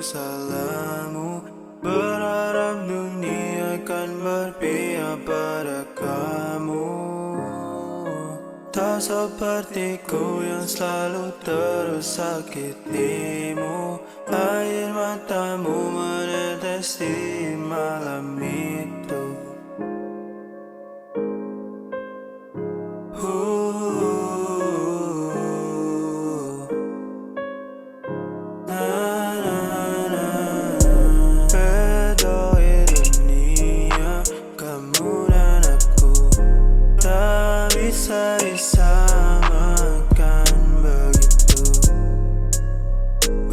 salahmu. Berharap dunia akan berpihak pada kamu. Tak sepertiku yang selalu terus sakitimu. Air matamu menetes di malam itu. Bedoi dunia, kamu dan aku tak bisa disamakan begitu.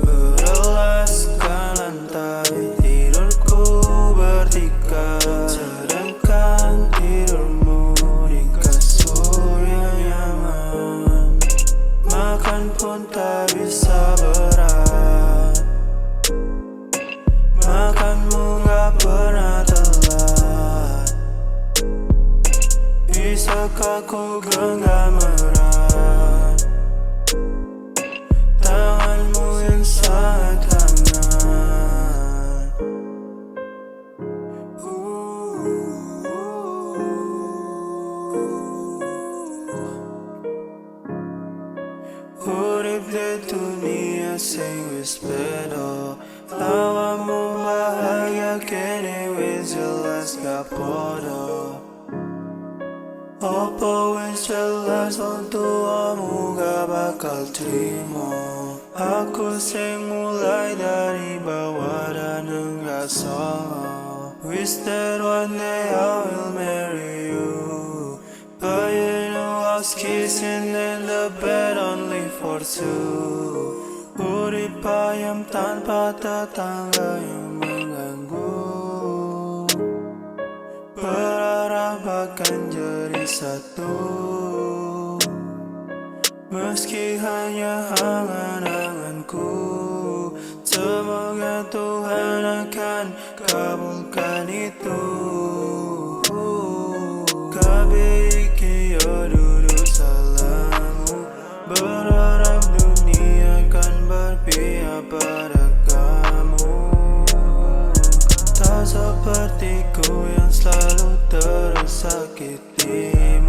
Beralaskan lantai, tidurku bertikai, sedangkan tidurmu di kasur yang nyaman. Makan pun tak bisa berat, makanmu gak pernah telat. Bisakah ku genggam erat tanganmu yang sangat hangat. Urip di dunia sing wis beda, awakmu bahagia kene wis jelas gak podo. Apa wis jelas wong tuamu gak bakal terima. Aku sing mulai dari bawah dan enggak salah. Wish that one day I will marry you, but you know I was kissing in the bed only for two. Urip ayam tanpa tetangga yang mengganggu, berharap akan jadi satu, meski hanya angan-anganku. Semoga Tuhan akan kabulkan itu. Kabeh iki yo dudu salahmu. Berharap dunia akan berpihak pada kamu. Tak sepertiku yang selalu terus sakitimu.